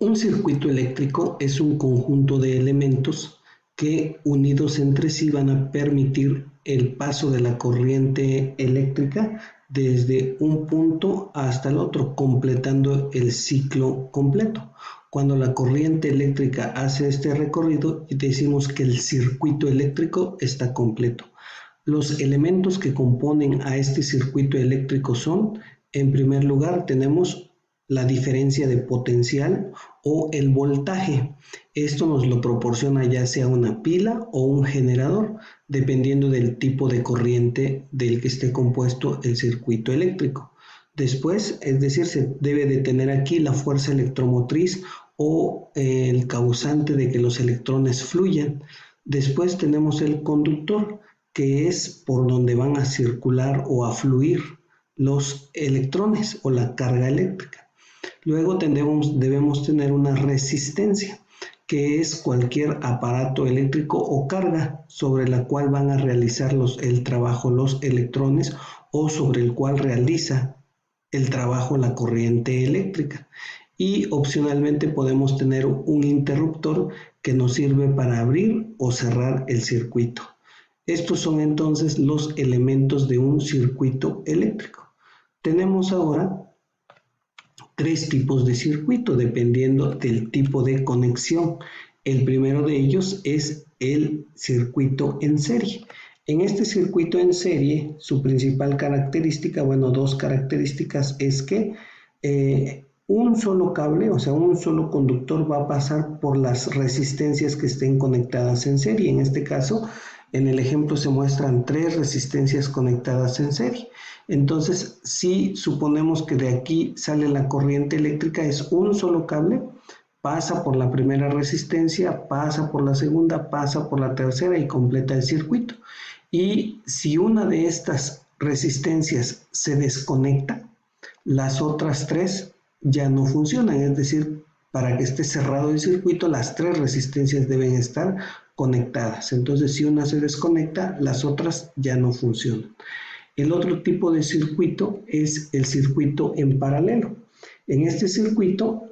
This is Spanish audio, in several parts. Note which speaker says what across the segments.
Speaker 1: Un circuito eléctrico es un conjunto de elementos que unidos entre sí van a permitir el paso de la corriente eléctrica desde un punto hasta el otro, completando el ciclo completo. Cuando la corriente eléctrica hace este recorrido, decimos que el circuito eléctrico está completo. Los elementos que componen a este circuito eléctrico son, en primer lugar, tenemos la diferencia de potencial o el voltaje. Esto nos lo proporciona ya sea una pila o un generador, dependiendo del tipo de corriente del que esté compuesto el circuito eléctrico. Después, es decir, se debe de tener aquí la fuerza electromotriz o el causante de que los electrones fluyan. Después tenemos el conductor, que es por donde van a circular o a fluir los electrones o la carga eléctrica. Luego debemos tener una resistencia, que es cualquier aparato eléctrico o carga sobre la cual van a realizar el trabajo los electrones o sobre el cual realiza el trabajo la corriente eléctrica. Y opcionalmente podemos tener un interruptor que nos sirve para abrir o cerrar el circuito. Estos son entonces los elementos de un circuito eléctrico. Tenemos ahora tres tipos de circuito dependiendo del tipo de conexión. El primero de ellos es el circuito en serie. En este circuito en serie, su principal característica, bueno, dos características, es que un solo cable, o sea, un solo conductor va a pasar por las resistencias que estén conectadas en serie. En este caso, en el ejemplo se muestran tres resistencias conectadas en serie. Entonces, si suponemos que de aquí sale la corriente eléctrica, es un solo cable, pasa por la primera resistencia, pasa por la segunda, pasa por la tercera y completa el circuito. Y si una de estas resistencias se desconecta, las otras tres ya no funcionan, es decir, para que esté cerrado el circuito, las tres resistencias deben estar conectadas. Entonces, si una se desconecta, las otras ya no funcionan. El otro tipo de circuito es el circuito en paralelo. En este circuito,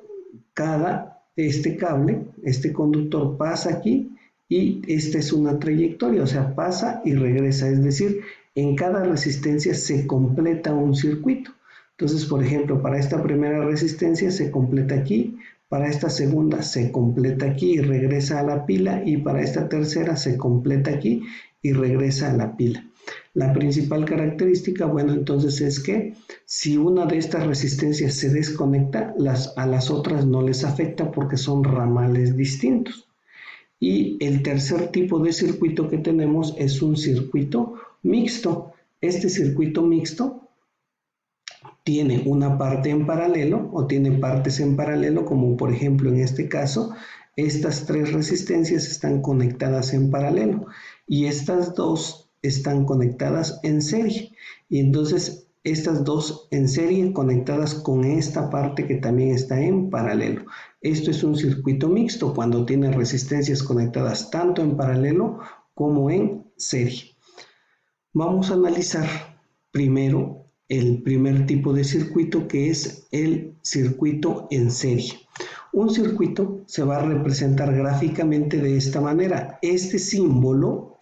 Speaker 1: este cable, este conductor pasa aquí y esta es una trayectoria, o sea, pasa y regresa, es decir, en cada resistencia se completa un circuito. Entonces, por ejemplo, para esta primera resistencia se completa aquí, para esta segunda se completa aquí y regresa a la pila, y para esta tercera se completa aquí y regresa a la pila. La principal característica, bueno, entonces es que si una de estas resistencias se desconecta, a las otras no les afecta porque son ramales distintos. Y el tercer tipo de circuito que tenemos es un circuito mixto. Este circuito mixto tiene una parte en paralelo o tiene partes en paralelo, como por ejemplo en este caso, estas tres resistencias están conectadas en paralelo y estas dos están conectadas en serie. Y entonces estas dos en serie conectadas con esta parte que también está en paralelo. Esto es un circuito mixto cuando tiene resistencias conectadas tanto en paralelo como en serie. Vamos a analizar primero el primer tipo de circuito, que es el circuito en serie. Un circuito se va a representar gráficamente de esta manera. Este símbolo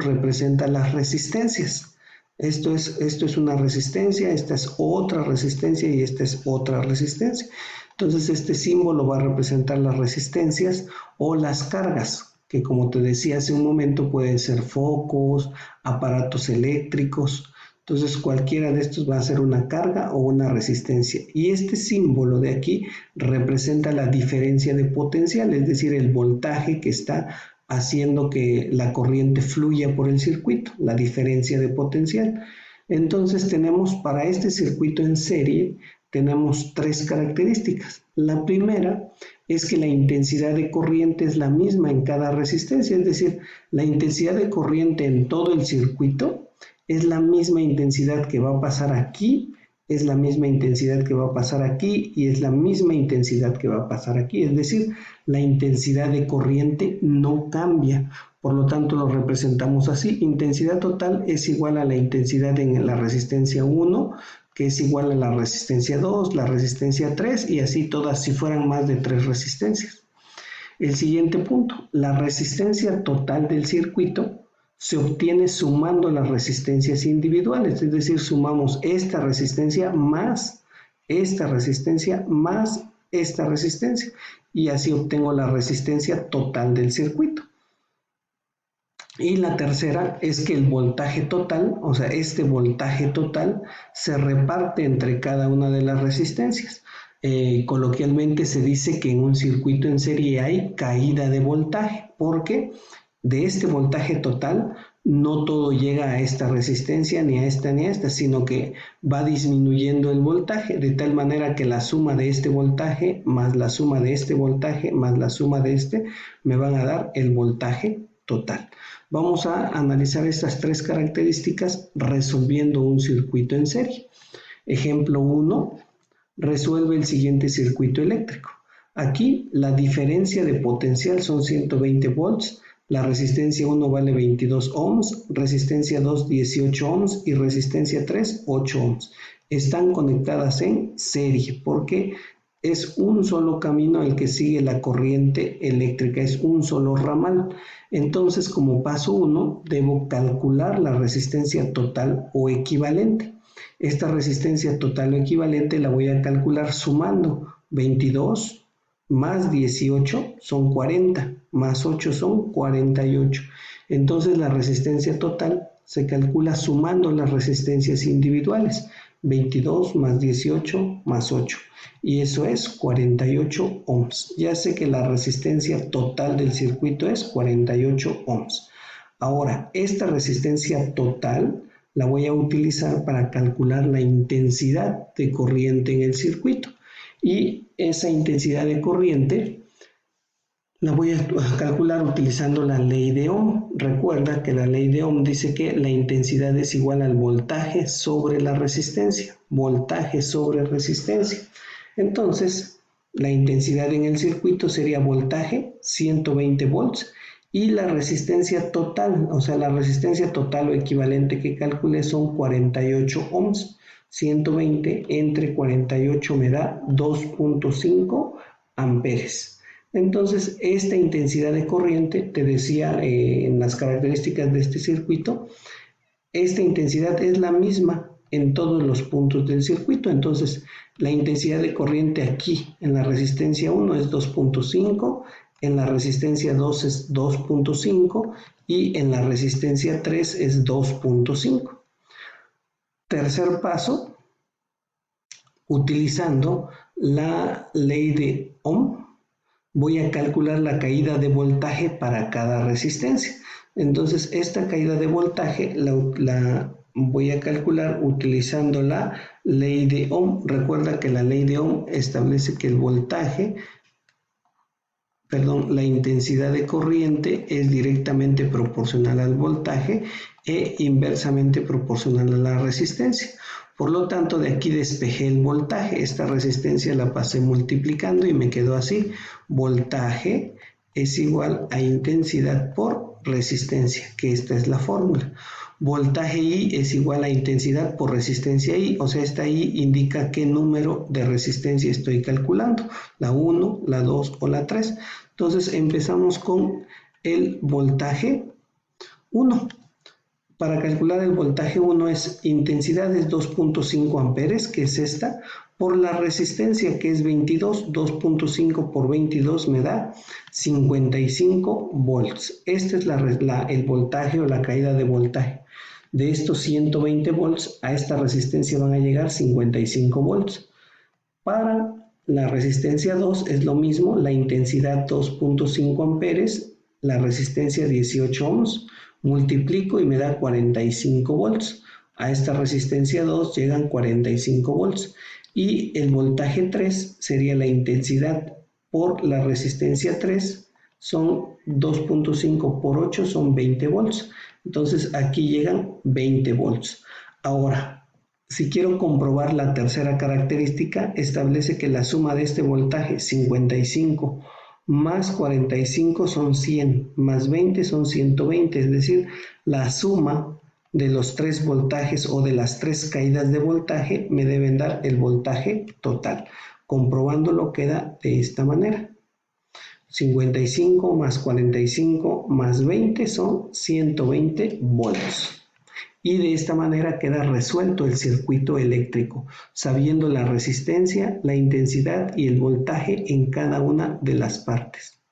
Speaker 1: representa las resistencias. Esto es una resistencia, esta es otra resistencia y esta es otra resistencia. Entonces este símbolo va a representar las resistencias o las cargas, que como te decía hace un momento pueden ser focos, aparatos eléctricos. Entonces cualquiera de estos va a ser una carga o una resistencia. Y este símbolo de aquí representa la diferencia de potencial, es decir, el voltaje que está haciendo que la corriente fluya por el circuito, la diferencia de potencial. Entonces tenemos para este circuito en serie, tenemos tres características. La primera es que la intensidad de corriente es la misma en cada resistencia, es decir, la intensidad de corriente en todo el circuito es la misma intensidad que va a pasar aquí, es la misma intensidad que va a pasar aquí y es la misma intensidad que va a pasar aquí. Es decir, la intensidad de corriente no cambia. Por lo tanto, lo representamos así. Intensidad total es igual a la intensidad en la resistencia 1 que es igual a la resistencia 2, la resistencia 3 y así todas si fueran más de 3 resistencias. El siguiente punto, la resistencia total del circuito se obtiene sumando las resistencias individuales, es decir, sumamos esta resistencia más esta resistencia más esta resistencia y así obtengo la resistencia total del circuito. Y la tercera es que el voltaje total, o sea, este voltaje total se reparte entre cada una de las resistencias. Coloquialmente se dice que en un circuito en serie hay caída de voltaje, porque de este voltaje total no todo llega a esta resistencia, ni a esta, sino que va disminuyendo el voltaje, de tal manera que la suma de este voltaje más la suma de este voltaje más la suma de este me van a dar el voltaje total. Vamos a analizar estas tres características resolviendo un circuito en serie. Ejemplo 1. Resuelve el siguiente circuito eléctrico. Aquí la diferencia de potencial son 120 volts, la resistencia 1 vale 22 ohms, resistencia 2 18 ohms y resistencia 3 8 ohms. Están conectadas en serie porque es un solo camino el que sigue la corriente eléctrica, es un solo ramal. Entonces, como paso 1, debo calcular la resistencia total o equivalente. Esta resistencia total o equivalente la voy a calcular sumando 22 más 18 son 40, más 8 son 48. Entonces la resistencia total se calcula sumando las resistencias individuales, 22 más 18 más 8, y eso es 48 ohms. Ya sé que la resistencia total del circuito es 48 ohms. Ahora, esta resistencia total la voy a utilizar para calcular la intensidad de corriente en el circuito. Y esa intensidad de corriente la voy a calcular utilizando la ley de Ohm. Recuerda que la ley de Ohm dice que la intensidad es igual al voltaje sobre la resistencia. Voltaje sobre resistencia. Entonces, la intensidad en el circuito sería voltaje 120 volts. Y la resistencia total, o sea, la resistencia total o equivalente que calculé son 48 ohms. 120 entre 48 me da 2.5 amperes. Entonces, esta intensidad de corriente, te decía en las características de este circuito, esta intensidad es la misma en todos los puntos del circuito. Entonces, la intensidad de corriente aquí en la resistencia 1 es 2.5, en la resistencia 2 es 2.5 y en la resistencia 3 es 2.5. Tercer paso, utilizando la ley de Ohm, voy a calcular la caída de voltaje para cada resistencia. Entonces, esta caída de voltaje la voy a calcular utilizando la ley de Ohm. Recuerda que la ley de Ohm establece que el voltaje, la intensidad de corriente es directamente proporcional al voltaje e inversamente proporcional a la resistencia. Por lo tanto, de aquí despejé el voltaje. Esta resistencia la pasé multiplicando y me quedó así. Voltaje es igual a intensidad por resistencia, que esta es la fórmula. Voltaje I es igual a intensidad por resistencia I, o sea, esta I indica qué número de resistencia estoy calculando, la 1, la 2 o la 3. Entonces empezamos con el voltaje 1. Para calcular el voltaje 1 es intensidad es 2.5 amperes, que es esta, por la resistencia que es 22, 2.5 por 22 me da 55 volts. Este es el voltaje o la caída de voltaje. De estos 120 volts a esta resistencia van a llegar 55 volts. Para la resistencia 2 es lo mismo, la intensidad 2.5 amperes, la resistencia 18 ohms, multiplico y me da 45 volts. A esta resistencia 2 llegan 45 volts. Y el voltaje 3 sería la intensidad por la resistencia 3, son 2.5 por 8, son 20 volts. Entonces aquí llegan 20 volts. Ahora, si quiero comprobar la tercera característica, establece que la suma de este voltaje, 55 más 45 son 100, más 20 son 120, es decir, la suma de los 3 voltajes o de las 3 caídas de voltaje me deben dar el voltaje total. Comprobándolo queda de esta manera. 55 más 45 más 20 son 120 voltios. Y de esta manera queda resuelto el circuito eléctrico, sabiendo la resistencia, la intensidad y el voltaje en cada una de las partes.